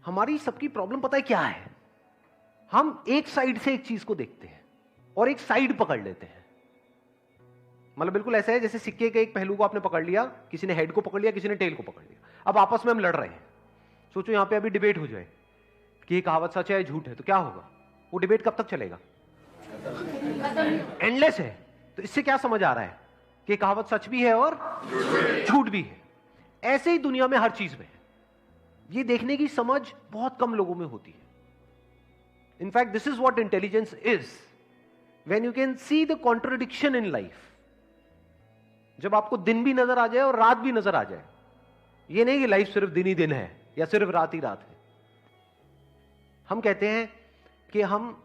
हमारी सबकी प्रॉब्लम पता है क्या है? हम एक साइड से एक चीज को देखते हैं और एक साइड पकड़ लेते हैं। मतलब बिल्कुल ऐसा है जैसे सिक्के के एक पहलू को आपने पकड़ लिया, किसी ने हेड को पकड़ लिया, किसी ने टेल को पकड़ लिया। अब आपस में हम लड़ रहे हैं। सोचो यहां पे अभी डिबेट हो जाए कि ये कहावत सच है झूठ है, तो क्या होगा? वो डिबेट कब तक चलेगा? एंडलेस है। तो इससे क्या समझ आ रहा है कि कहावत सच भी है और झूठ भी है। ऐसे ही दुनिया में हर चीज में है। ये देखने की समझ बहुत कम लोगों में होती है। In fact this is what intelligence is, when you can see the contradiction in life. जब आपको दिन भी नजर आ जाए और रात भी नजर आ जाए। ये नहीं कि लाइफ सिर्फ दिन ही दिन है या सिर्फ रात ही रात है। हम कहते हैं कि हम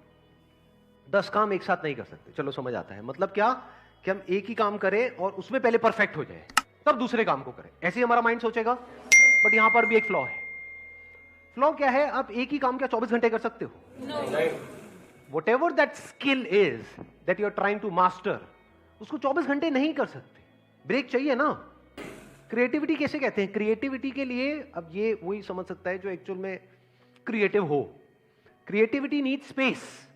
10 काम एक साथ नहीं कर सकते। चलो समझ आता है। मतलब क्या कि हम एक ही काम करें और उसमें पहले परफेक्ट हो जाए, तब दूसरे काम को करें। ऐसे ही हमारा माइंड सोचेगा। बट यहां पर भी एक फ्लॉ है। फ्लॉ क्या है? आप एक ही काम क्या 24 घंटे कर सकते हो? Whatever that skill is that you are trying to master, उसको 24 घंटे नहीं कर सकते। ब्रेक चाहिए ना। क्रिएटिविटी कैसे कहते हैं? क्रिएटिविटी के लिए अब ये वही समझ सकता है जो एक्चुअल में क्रिएटिव हो। क्रिएटिविटी नीड स्पेस,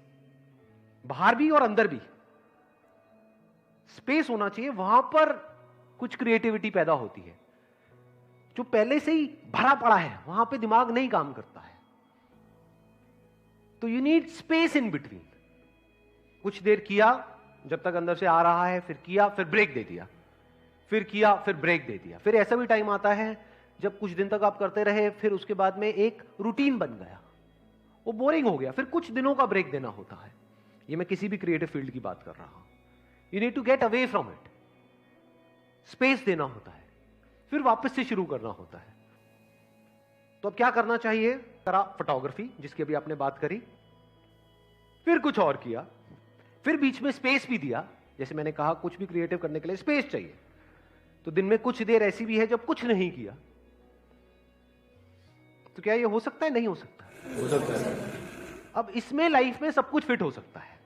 बाहर भी और अंदर भी स्पेस होना चाहिए। वहां पर कुछ क्रिएटिविटी पैदा होती है। जो पहले से ही भरा पड़ा है वहां पे दिमाग नहीं काम करता है। तो you need space in between. कुछ देर किया जब तक अंदर से आ रहा है, फिर किया, फिर ब्रेक दे दिया, फिर किया, फिर ब्रेक दे दिया। फिर ऐसा भी टाइम आता है जब कुछ दिन तक आप करते रहे, फिर उसके बाद में एक रूटीन बन गया, वो बोरिंग हो गया, फिर कुछ दिनों का ब्रेक देना होता है। ये मैं किसी भी क्रिएटिव फील्ड की बात कर रहा हूं। You need to get away from it. Space देना होता है, फिर वापस से शुरू करना होता है। तो अब क्या करना चाहिए? करा फोटोग्राफी, जिसकी अभी आपने बात करी, फिर कुछ और किया, फिर बीच में स्पेस भी दिया। जैसे मैंने कहा कुछ भी क्रिएटिव करने के लिए स्पेस चाहिए। तो दिन में कुछ देर ऐसी भी है जब कुछ नहीं किया। तो क्या ये हो सकता है? नहीं हो सकता? हो सकता है। अब इसमें लाइफ में सब कुछ फिट हो सकता है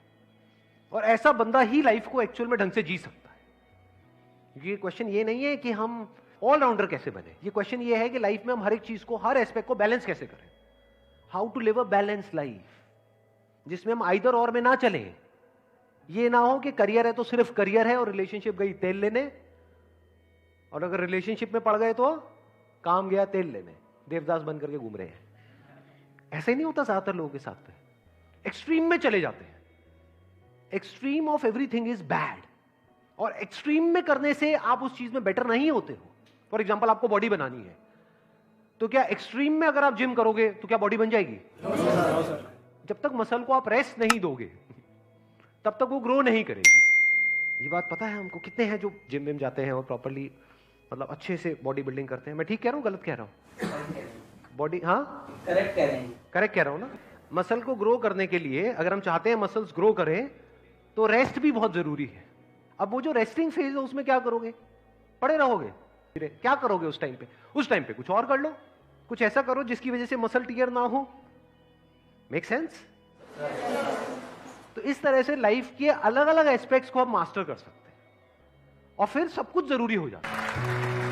और ऐसा बंदा ही लाइफ को एक्चुअल में ढंग से जी सकता है। ये क्वेश्चन ये नहीं है कि हम ऑलराउंडर कैसे बने। ये क्वेश्चन ये है कि लाइफ में हम हर एक चीज को, हर एस्पेक्ट को बैलेंस कैसे करें। How to live a balance life, जिसमें हम आइदर और में ना चले। ये ना हो कि करियर है तो सिर्फ करियर है और रिलेशनशिप गई तेल लेने, और अगर रिलेशनशिप में पड़ गए तो काम गया तेल लेने, देवदास बन करके घूम रहे हैं। ऐसे नहीं होता ज्यादातर लोगों के साथ में। एक्सट्रीम में चले जाते हैं। Extreme of everything is bad, और एक्सट्रीम में करने से आप उस चीज में बेटर नहीं होते हो। फॉर एग्जाम्पल, आपको बॉडी बनानी है, तो क्या एक्सट्रीम में अगर आप जिम करोगे तो क्या बॉडी बन जाएगी? जब तक मसल को आप रेस्ट नहीं दोगे तब तक वो ग्रो नहीं करेगी। ये बात पता है हमको। कितने हैं जो जिम में जाते हैं और प्रॉपरली मतलब अच्छे से बॉडी बिल्डिंग करते हैं? मैं ठीक कह रहा हूं, गलत कह रहा हूं? बॉडी, हाँ करेक्ट कह रहे हैं। करेक्ट कह रहा हूं ना। मसल को ग्रो करने के लिए अगर हम चाहते हैं मसल्स ग्रो करें तो रेस्ट भी बहुत जरूरी है। अब वो जो रेस्टिंग फेज है उसमें क्या करोगे? पड़े रहोगे? क्या करोगे उस टाइम पे? उस टाइम पे कुछ और कर लो, कुछ ऐसा करो जिसकी वजह से मसल टियर ना हो। Make sense? तो इस तरह से लाइफ के अलग अलग एस्पेक्ट्स को हम मास्टर कर सकते हैं और फिर सब कुछ जरूरी हो जाता है।